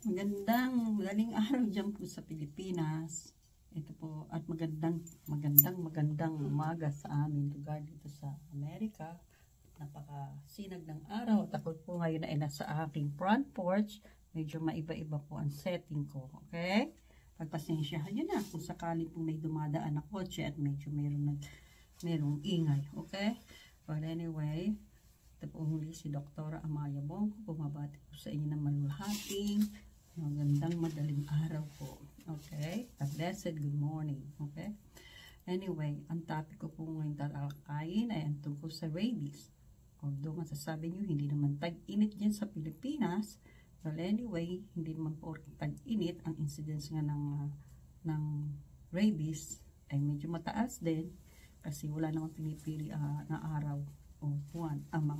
Madaling araw dyan po sa Pilipinas. Ito po, at magandang umaga sa aming lugar dito sa Amerika. Napakasinag ng araw. At ako po ngayon ay nasa aking front porch. Medyo maiba-iba po ang setting ko. Okay? Pagpasensyahan nyo na kung sakali po may dumadaan na kotse at medyo merong ingay. Okay? But anyway, ito po muli si Dr. Amaya Bongko. Bumabati po sa inyo ng malulhating magandang madaling araw po. Okay? A blessed good morning. Okay? Anyway, ang topic ko po ngayon tatalakayin ay ang tungkol sa rabies. Although masasabi nyo, hindi naman tag-init dyan sa Pilipinas. Well, anyway, hindi naman po tag-init. Ang incidence nga ng rabies ay medyo mataas din kasi wala namang pinipili na araw o buwan ang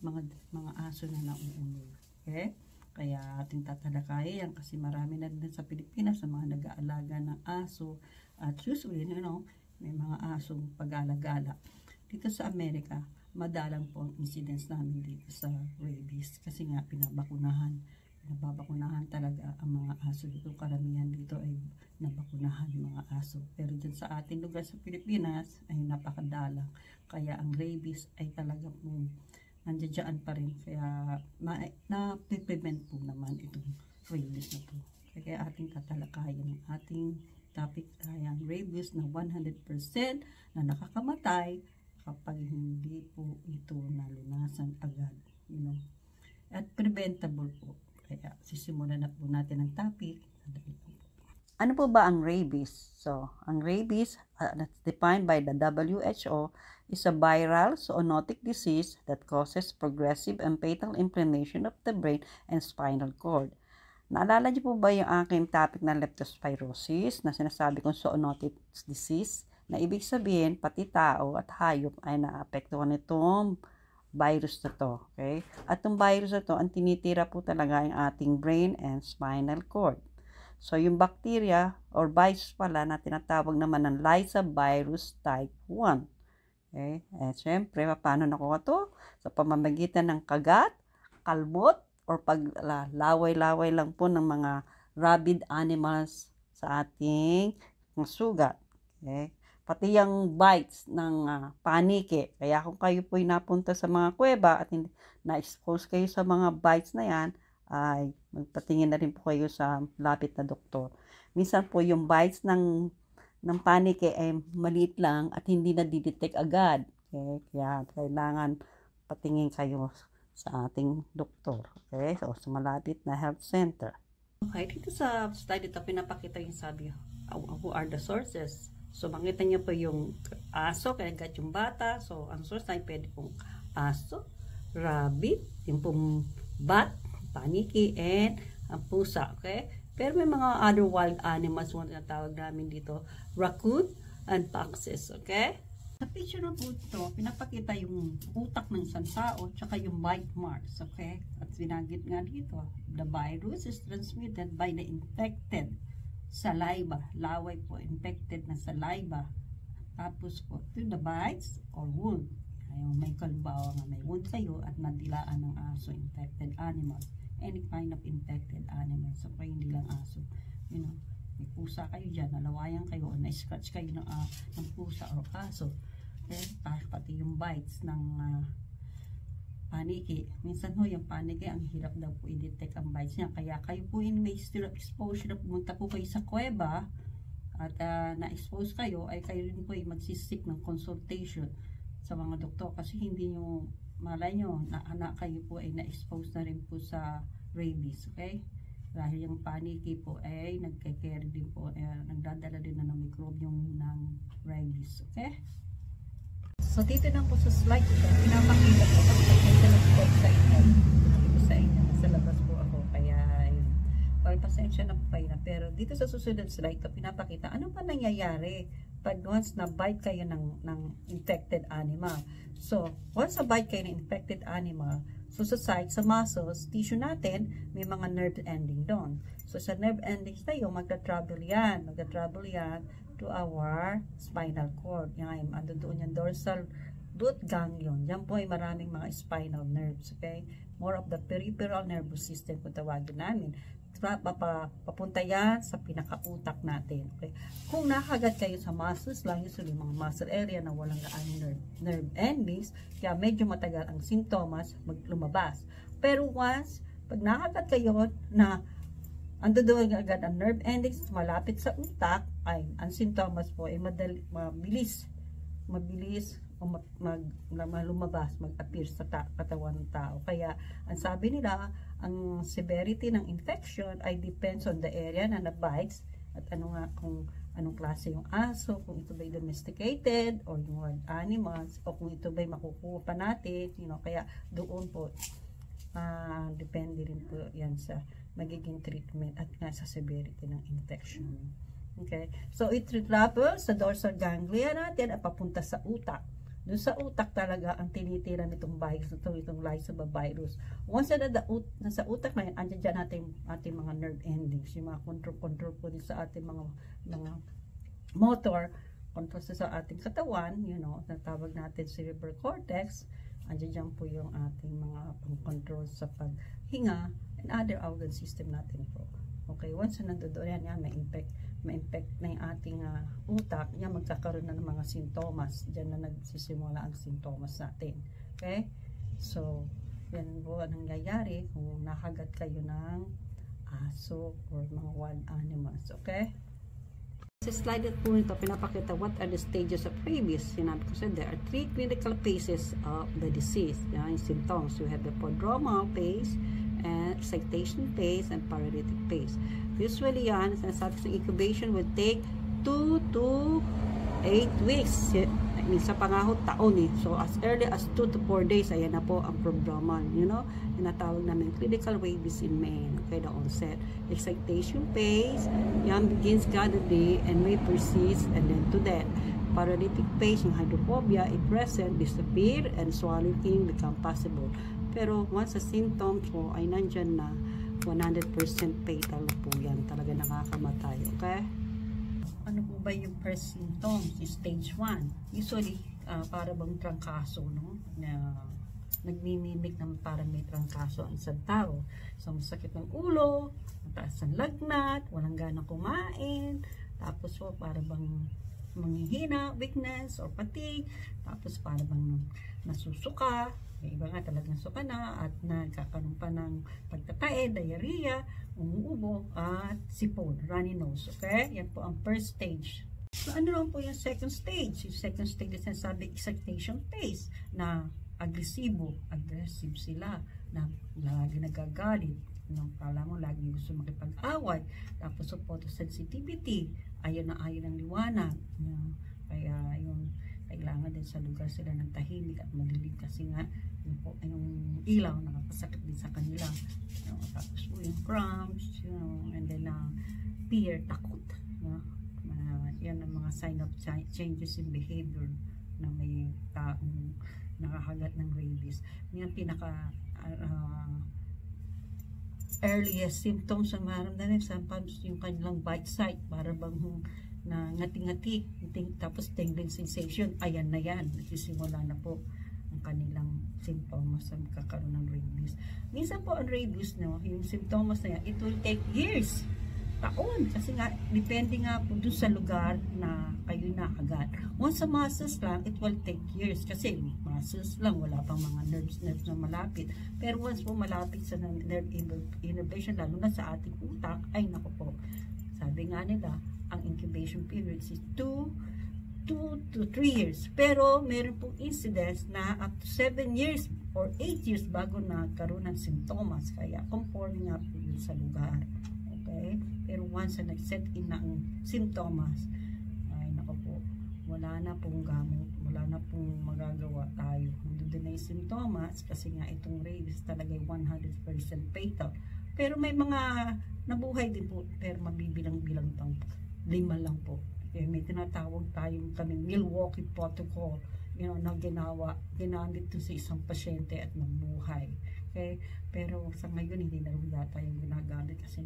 mga aso na nauunod. Okay? Kaya ating tatalakayin yan kasi marami na din sa Pilipinas sa mga nag-aalaga ng aso at usually, may mga asong pag-alagala. Dito sa Amerika, madalang po ang incidence namin dito sa rabies kasi nga pinabakunahan talaga ang mga aso dito. Karamihan dito ay nabakunahan mga aso. Pero dyan sa ating lugar sa Pilipinas ay napakadalang. Kaya ang rabies ay talaga pong nandiyan pa rin. Kaya na-prevent po naman itong rabies na po. Kaya ating tatalakayin ang ating topic ay ang rabies na 100% na nakakamatay kapag hindi po ito nalunasan agad. At preventable po. Kaya sisimulan na po natin ang topic. Ano po ba ang rabies? So, ang rabies, that's defined by the WHO, is a viral zoonotic disease that causes progressive and fatal inflammation of the brain and spinal cord. Naalala niyo po ba yung aking topic na leptospirosis na sinasabi kong zoonotic disease? Na ibig sabihin, pati tao at hayop ay naapektuhan nitong virus na to. Okay? At itong virus na to, ang tinitira po talaga ang ating brain and spinal cord. So, yung bacteria or virus pala na tinatawag naman ng Lassa virus type 1. Okay? Eh, syempre, paano nakuha to? Sa pamamagitan ng kagat, kalbot, or paglaway-laway lang po ng mga rabid animals sa ating sugat. Okay? Pati yung bites ng paniki. Kaya kung kayo po'y napunta sa mga kuweba at na-expose kayo sa mga bites na yan, ay magpatingin na rin po kayo sa lapit na doktor. Minsan po yung bites ng paniki ay maliit lang at hindi na didetect agad. Okay? Kaya kailangan patingin kayo sa ating doktor. Okay? So, sa malapit na health center. Okay, dito sa slide ito pinapakita yung sabi, who are the sources. So, makita niyo po yung aso, kaya agad yung bata. So, ang source ay pwede pong aso, rabbit, yung pong bat, paniki, and ang pusa. Okay? Pero may mga other wild animals na tinatawag namin dito, raccoon and foxes. Okay? Sa picture na po ito, pinapakita yung utak ng isang tao tsaka yung bite marks. Okay? At sinagit nga dito, the virus is transmitted by the infected saliva. Laway po, infected na saliva. Tapos po, through the bites or wound. Ayun, may kalbawa nga may wound kayo at nadilaan ng aso, infected animal. Any kind of infected animal. So, hindi lang aso. May pusa kayo dyan, nalawayan kayo, na-scratch kayo ng pusa o aso. Okay? Pati yung bites ng paniki. Minsan yung paniki, ang hirap daw po i-detect ang bites niya. Kaya kayo po may stirrup exposure na pumunta po kayo sa kuweba at na-expose kayo, ay kayo rin po magsisik ng consultation sa mga doktor kasi hindi nyo malay nyo na anak kayo po ay na-expose na rin po sa rabies. Okay? Dahil yung paniki po ay nagke-carry din po, nagdadala din na ng microbium ng rabies. Okay? So, dito lang po sa slide ito, pinapakita ko sa inyo. Sa inyo, sa labas po ako. Kaya, pasensya na po kayo na. Pero dito sa susunod slide ito, pinapakita, ano pa nangyayari pag once na-bite kayo ng infected animal. So, once na-bite kayo ng infected animal, so sa site, sa muscles, tissue natin, may mga nerve ending doon. So, sa nerve endings tayo, magta-travel yan to our spinal cord. Yan, ando doon yung root ganglion. Yan po ay maraming mga spinal nerves, okay? More of the peripheral nervous system kung tawagin namin. Papunta yan sa pinakautak natin, okay? Kung nakagat kayo sa muscles lang, usually mga muscle area na walang gaano nerve endings, kaya medyo matagal ang sintomas lumabas. Pero once, pag nakagat kayo na ando doon agad ang nerve endings malapit sa utak, ay ang sintomas po ay mabilis lumabas, mag-appear sa katawan ng tao. Kaya, ang sabi nila, ang severity ng infection ay depends on the area na na-bites at kung anong klase yung aso, kung ito ba'y domesticated or yung wild animals, o kung ito ba'y makukuha pa natin, kaya doon po, depende rin po yan sa magiging treatment at nga sa severity ng infection. Okay? So, it travels sa dorsal ganglia natin at papunta sa utak. Doon sa utak talaga ang tinitira nitong virus, itong lysovirus. Once nasa utak na yan, andyan dyan ating mga nerve endings, yung mga control po din sa ating mga motor, control sa ating katawan, natawag natin cerebral cortex, andyan dyan po yung ating mga pang-control sa paghinga and other organ system natin po. Okay, once na nandoon yan, ma-impact na yung ating utak, yan magkakaroon na ng mga sintomas. Diyan na nagsisimula ang sintomas natin. Okay? So, yan po ang nangyayari kung nakagat kayo ng aso or mga wild animals. Okay? Sa slide po nito, pinapakita what are the stages of rabies. Sinabi ko sa there are 3 clinical phases of the disease. Yan yung symptoms. We have the prodromal phase, and excitation phase, and paralytic phase. Usually yan, sinasabi sa incubation will take 2 to 8 weeks. Minsan pa nga ho, taon eh. So, as early as 2 to 4 days, ayan na po ang prodromal. Tinatawag namin clinical rabies in men. Okay, the onset. Excitation phase, yan begins gradually and may persist and then to death. Paralytic phase, yung hydrophobia, if present, disappear, and swallowing become possible. Pero once sa symptoms mo ay nandyan na, 100% fatal po yan. Talaga nakakamatay. Okay? Ano po ba yung first symptoms? Stage 1. Usually, para bang trangkaso, no? Na nagmimimik ng parang may trangkaso ang isang tao. So, masakit ng ulo, mataas ang lagnat, walang ganang kumain, tapos po, para bang manghihina, weakness, or fatigue, tapos para bang nasusuka, may iba nga talagang suka na at nagkakaroon pa ng pagtatae, diarrhea, umuubo, at sipon, runny nose. Okay? Yan po ang first stage. So, ano lang po yung second stage? Yung second stage is nasabi excitation phase na aggressive sila, na lagi nagagalit, kala mo lagi gusto makipag-away, tapos so photosensitivity, ayaw ng liwanag, kaya yung kailangan din sa lugar sila ng tahimik at madilim kasi nga yung ilaw nakakasakit din sa kanila. Tapos po yung cramps, and then fear, takot. Yan ang mga sign of changes in behavior na may taong nakakagat ng rabies. Yan pinaka earliest symptoms na maramdaman, sometimes yung kanilang bite site, para bang na ngati-ngati, tapos tingling sensation, ayan na yan, nagsisimula na po ang kanilang symptoms sa magkakaroon ng rabies. Minsan po ang rabies, yung symptoms na yan, it will take years, taon, kasi nga, depende nga po dun sa lugar na kayo nakagat. Once sa muscles lang, it will take years, kasi muscles lang, wala pang mga nerves na malapit. Pero once po malapit sa nerve innervation, lalo na sa ating utak, ay naku po, sabi nga nila, ang incubation period is 2 to 3 years. Pero meron pong incidents na up to 7 years or 8 years bago nagkaroon ng sintomas. Kaya conforming nga po yun sa lugar. Okay? Pero once na nag-set in na ang sintomas, ay naku po, wala na pong gamot, wala na pong magagawa tayo. Hindi din na yung sintomas kasi nga itong rabies talaga 100% fatal. Pero may mga nabuhay din po, pero mabibilang-bilang pang 5 lang po. Okay, may tinatawag tayong kaming Milwaukee Protocol, na ginamit to sa isang pasyente at nabuhay. Okay, pero sa ngayon hindi na rin yata yung ginagamit kasi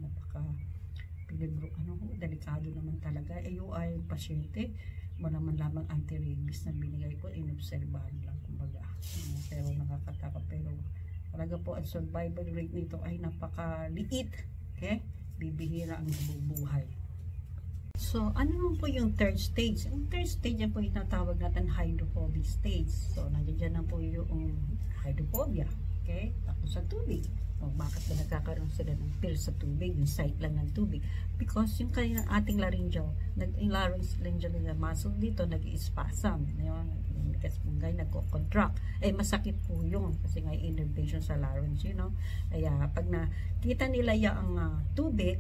delikado naman talaga. Yung pasyente, wala man lamang anti-rabies na binigay ko, inobserbahan lang ko. hydrophobia. Pero nakakatakot. Pero talaga po ang survival rate nito ay napakaliit. Okay? Bibihira ang nabubuhay. So, ano naman po yung third stage? Ang third stage yan po yung tinatawag natin hydrophobic stage. So, nandiyan na po yung hydrophobia. Okay? Takot sa tubig. O, bakit ba nagkakaroon sila ng pill sa tubig? Yung sight lang ng tubig. Because yung kanyang ating laryngeal, yung laryngeal na muscle dito, nag-i-spasm. Kasi mungay nagko-contract. Masakit po yun. Kasi nga innervation sa larynx, Kaya, pag nakita nila yung tubig,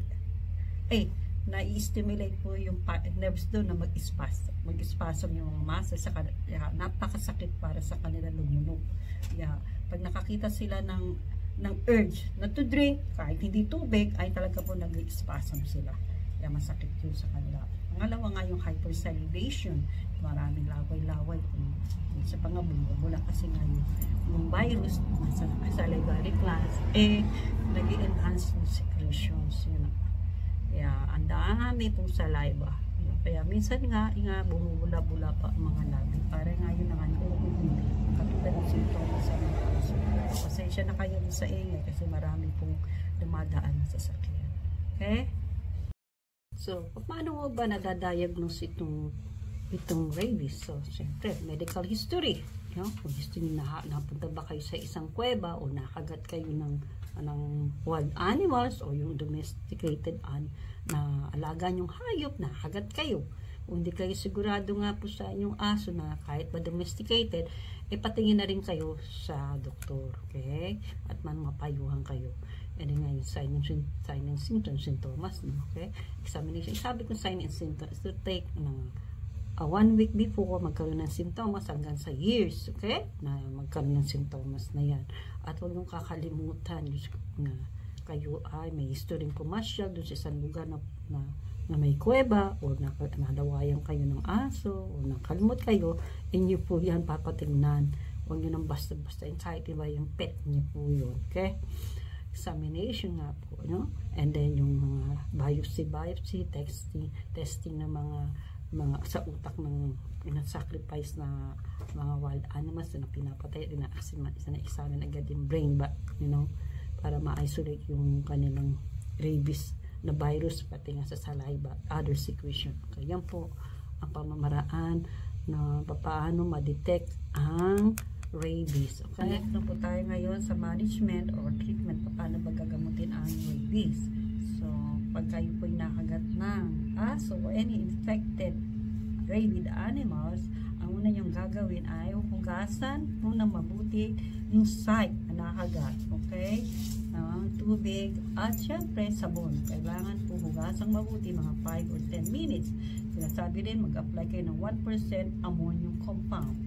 na-stimulate po yung nerves doon na mag-spasm yung mga muscles. Napakasakit para sa kanila lumunog. Pag nakakita sila ng urge na to drink, kahit hindi tubig, ay talaga po nag-spasm sila. Kaya masakit yun sa kanila. Pangalawa nga yung hypersalivation. Maraming laway-laway. Sa pangabula kasi nga yung virus nasa salivary glands, nag-enhance yung secretions. Kaya ang dami pong saliva. Kaya minsan nga bumubula-bula pa ang mga labi. Para nga yun naman katulad ng sintomas sa mga aso. Pasensya na kayo sa ingay kasi marami pong dumadaan sa sakyan. Okay? So, paano mo ba nadadiagnose itong rabies? So, siyempre, medical history. Kung gusto nyo napunta ba kayo sa isang kuweba o nakagat kayo ng wild animals o yung domesticated na alaga nyong hayop, nakagat kayo. Kung hindi kayo sigurado nga po sa inyong aso na kahit ba domesticated, patingin na rin kayo sa doktor. Okay? At mapayuhan kayo. Yan nga yung sign and symptoms, sintomas. Okay? Examination. Sabi ko sign and symptoms to take 1 week before magkaroon ng sintomas hanggang sa years. Okay? Na magkaroon ng sintomas na yan. At huwag nung kakalimutan na kayo ay may history pumasyal doon sa isang lugar na may kuweba o nadawayan kayo ng aso o nakalimot kayo, inyo po yan papatingnan. Huwag nyo nang basta-basta kahit iba yung pet nyo po yun. Okay? Examination nga po. And then yung mga biopsy, testing ng mga sa utak ng sacrifice na mga wild animals na pinapatay, na-examine agad yung brain para ma-isolate yung kanilang rabies na virus pati nga sa saliva, other secretion. Kaya yan po ang pamamaraan na paano ma-detect ang rabies. Okay? Na po tayo ngayon sa management or treatment, paano ba gagamutin ang rabies. So, pag kayo po'y nakagat ng aso o any infected rabid animals, ang una yung gagawin ay hugasan muna mabuti yung site na nakagat. Okay? Tubig at syempre sabon. Kailangan po hugasang mabuti mga 5 or 10 minutes. Sinasabi din mag-apply kayo ng 1% ammonium compound.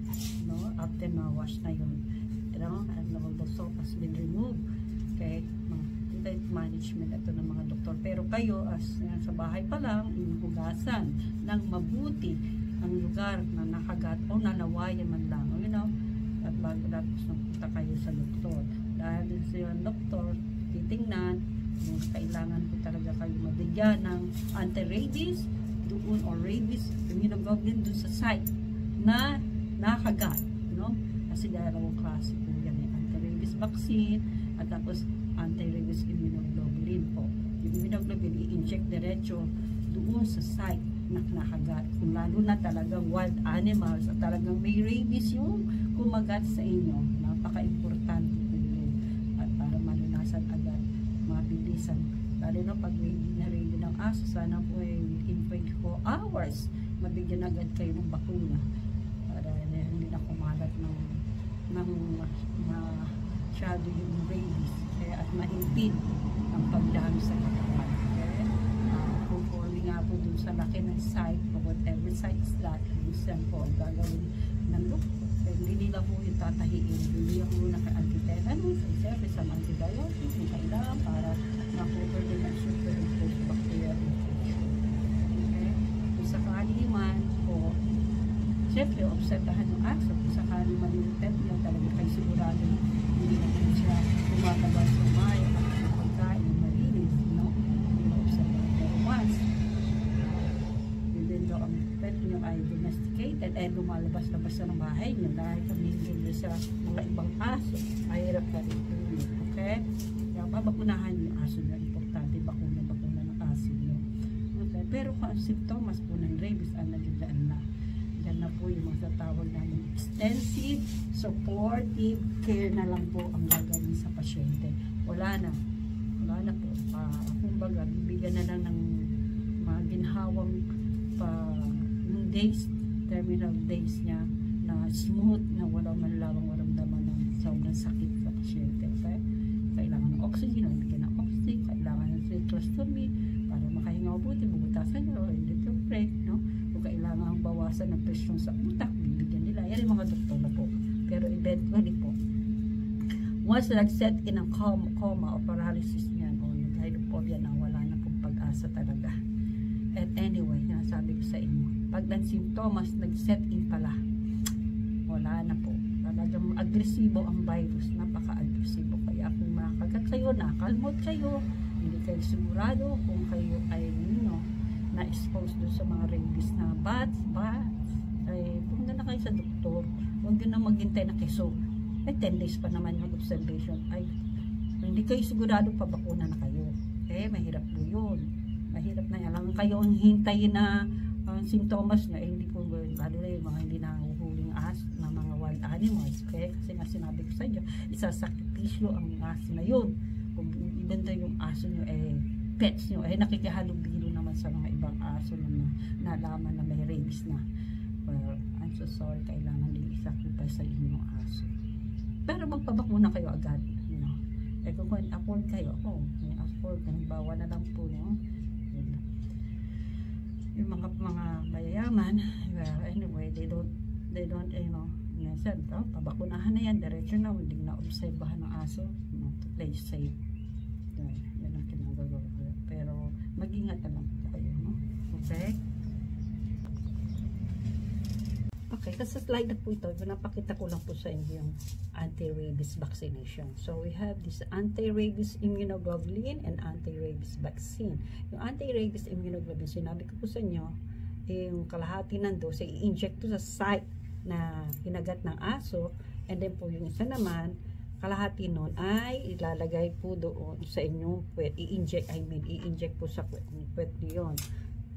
After na-wash na yun. And all the soap has been removed. Okay? Management ito ng mga doktor. Pero kayo sa bahay pa lang, hugasan ng mabuti ang lugar na nakagat o nanawayan man lang. At bago tapos napunta kayo sa doktor. Dahil sa doktor, titingnan kung kailangan po talaga kayo mabigyan ng anti-rabies doon or rabies immunoglobulin doon sa site na nakagat. Kasi dalawang klase po yan. Anti-rabies vaccine at tapos anti-rabies immunoglobulin po. Yung immunoglobulin i-inject diretso doon sa site na nakagat. Kung lalo na talagang wild animals at talagang may rabies yung kumagat sa inyo. Napaka-importante po yun. At para malunasan agad, mabilisan. Lalo na pag na-rabies ng aso, sana po within 24 hours, mabigyan agad kayo ng bakuna. Para hindi na kumalat ng masyado yung rabies. At ma-impede ang pagdami sa katawan. Okay? Conforming nga po dun sa laki ng site o whatever site is that, minsan po ang gagawin ng doktor. Pero hindi nila po yung tatahiin. Hindi ako naka-antitetanus, siyempre sa antibiotics, yung kailangan para ma-cover din ang superimposed bacterial infection. Okay? Kung sakali man po, siyempre, observahan yung aso. Kung sakali man yung pet niya, talaga kayo sigurado hindi naman siya tumatabas ng mayo at yung pagkain ng malinis, observahan. Pero once, even though ang pet niyo ay domesticated, lumalabas labas-labas na ng bahay nyo dahil kami sa mga ibang aso. Mahirap ka rin. Okay? Kaya babakunahan yung aso nyo. Importante, bakuna ng aso nyo. Okay? Pero kung ang simptomas po ng rabies ay nagdaan na. Yan na po yung mga tawag namin extensive, supportive care na lang po ang gagawin sa pasyente. Wala na po. Kumbaga, bibigyan na lang ng mga ginhawang yung days, terminal days niya na smooth, na walang daman ng sobrang sakit sa pasyente. Okay? Kailangan ng oxygen, bigyan ng oxygen, kailangan ng citrostomie para makahinga mabuti, bubutasan nyo, little break, no? Kung kailangan bawasan ng presyon sa utak, bibigyan nila. Yan yung mga doktor na po. Pero eventually po, once nag-set in ang coma o paralysis niyan o nag-hydrophobia na, wala na pong pag-asa talaga. At anyway, nasabi ko sa inyo, pag ang simptomas nag-set in pala, wala na po. Talagang agresibo ang virus, napaka-agresibo. Kaya kung makagat kayo, nakalmot kayo, hindi kayo sigurado kung kayo ay na-expose doon sa mga rabies na bats, ay pumunta na kayo sa doktor. Huwag nyo na maghintay na keso. 10 days pa naman yung observation. Ay, hindi kayo sigurado pa bakuna na kayo. Mahirap po yun. Mahirap na yan. Lang kayo ang hintayin na simptomas nyo, hindi po, lalo na yung mga hindi nanguhuling na mga wild animals. Kasi nga sinabi ko sa inyo, isasakripisyo ang aso na yun. Kung ibanda yung aso nyo, pets nyo, nakikihalubilo naman sa mga ibang aso na nalaman na may rabies na. Well, I'm so sorry, kailangan din isacrifice sa inyong aso. Pero magpabakuna kayo agad, kung afford kayo, afford, halimbawa na lang po, yung mga mayayaman, well, anyway, they don't, minsan, pabakunahan na yan, diretso na, hindi na obserbahan ng aso, to play safe. Yan ang kinagagawa. Pero, mag-ingat na lang po kayo, okay? Okay, kasi slide na po ito, napakita ko lang po sa inyo yung anti-rabies vaccination. So, we have this anti-rabies immunoglobulin and anti-rabies vaccine. Yung anti-rabies immunoglobulin, sinabi ko po sa inyo, yung kalahati ng dose, i-inject to sa site na kinagat ng aso, and then po yung isa naman, kalahati nun ay ilalagay po doon sa inyong puwet. I-inject po sa puwet niyo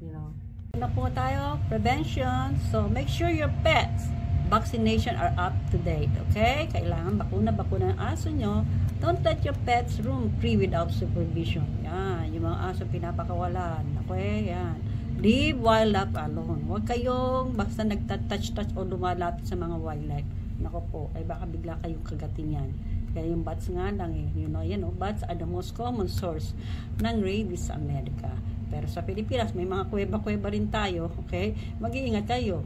yun. Na po tayo, prevention. So, make sure your pets vaccination are up to date. Okay? Kailangan bakuna ang aso nyo. Don't let your pets roam free without supervision. Yan. Yung mga aso pinapakawalan. Okay? Yan. Leave wildlife alone. Huwag kayong basta nagtatouch o lumalapit sa mga wildlife. Nako po, ay baka bigla kayong kagatin yan. Kaya yung bats nga lang bats are the most common source ng rabies sa Amerika. Pero sa Pilipinas, may mga kuweba-kuweba rin tayo, okay? Mag-iingat kayo,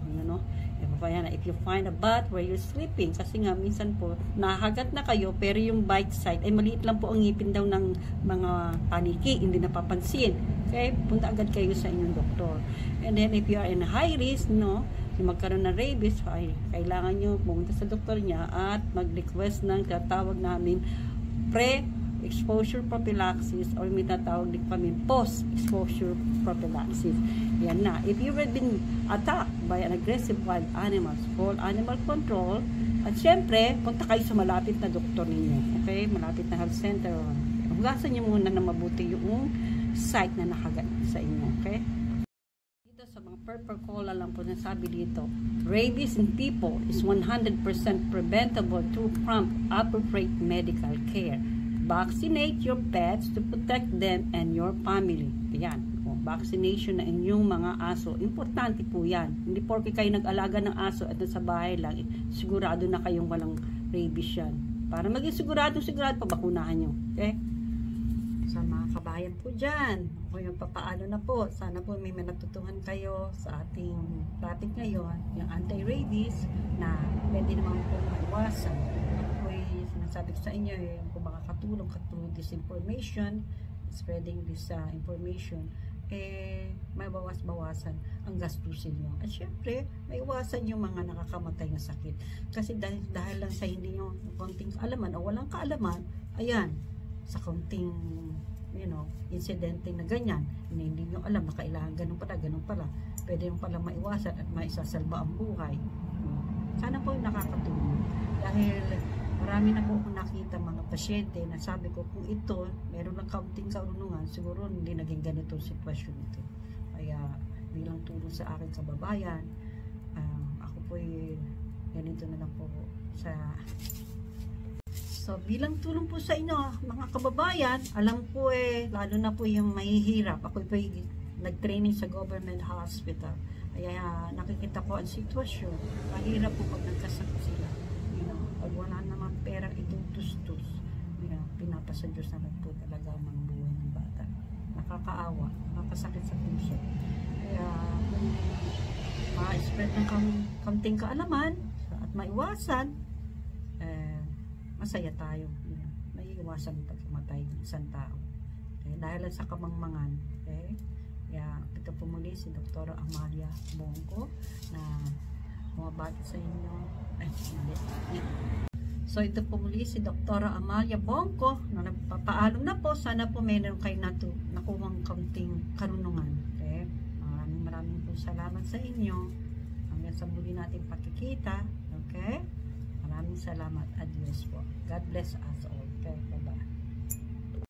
if you find a bat where you're sleeping, kasi nga minsan po, nahagat na kayo, pero yung bite site, ay maliit lang po ang ngipin daw ng mga paniki, hindi napapansin. Okay? Punta agad kayo sa inyong doktor. And then, if you are in high risk, yung magkaroon ng rabies, ay kailangan nyo pumunta sa doktor niya at mag-request ng tatawag namin pre-exposure prophylaxis or may tatawag din kami post-exposure prophylaxis. Yan na. If you have been attacked by an aggressive wild animals, call animal control. At syempre, punta kayo sa malapit na doktor ninyo. Okay? Malapit na health center. Hugasan nyo muna na mabuti yung site na nakagat sa inyo. Okay? Dito sa mga purple cola lang po nasabi dito, rabies in people is 100% preventable through prompt appropriate medical care. Vaccinate your pets to protect them and your family. Yan. Vaccination na inyong mga aso. Importante po yan. Hindi porke kayo nag-alaga ng aso at nasa bahay lang, sigurado na kayong walang rabies yan. Para maging sigurado, pabakunahan nyo. Okay? Sa mga kabayan po dyan, o yung papaano na po, sana po may natutuhan kayo sa ating topic ngayon, yung anti-rabies na pwede naman po maiwasan. Sinasabi ko sa inyo, kung makakatulong through this information, spreading this information, may bawas-bawasan ang gastusin nyo. At syempre, may iwasan yung mga nakakamatay na sakit. Kasi dahil lang sa hindi nyo konting kaalaman o walang kaalaman, ayan, sa konting insidente na ganyan, na hindi nyo alam na kailangan ganun pala, pwede yung pala maiwasan at maisasalba ang buhay. Sana po nakakatulong. Dahil marami na po akong nakita mga pasyente na sabi ko, kung ito, meron ng kaunting karunungan, siguro hindi naging ganito ang sitwasyon ito. Kaya bilang tulong sa aking kababayan, ako po ganito na lang po sa... So, bilang tulong po sa inyo, mga kababayan, alam po lalo na po yung mahihirap. Ako po nag-training sa government hospital. Kaya nakikita ko ang sitwasyon. Mahirap po pag nagkasakit sila. Pag wala naman pera, itutustos. Pinapasa Diyos na lang po talaga ang mga buhay ng bata. Nakakaawa, nakakasakit sa puso. Kaya kung ma-spread ng kaunting kaalaman at maiwasan, masaya tayo. May iwasan pagkamatay ng isang tao. Dahil sa kamangmangan. Kaya ito po muli si Dr. Amalia Bongko na bumabati sa inyo. So ito po muli si Dr. Amalia Bongko na nagpapaalam na po. Sana po meron kayo nakuhang kaunting karunungan. Maraming po salamat sa inyo. Hanggang sa muli natin pakikita. Okay? Maraming salamat. Adios po. God bless us all. Okay? Bye-bye.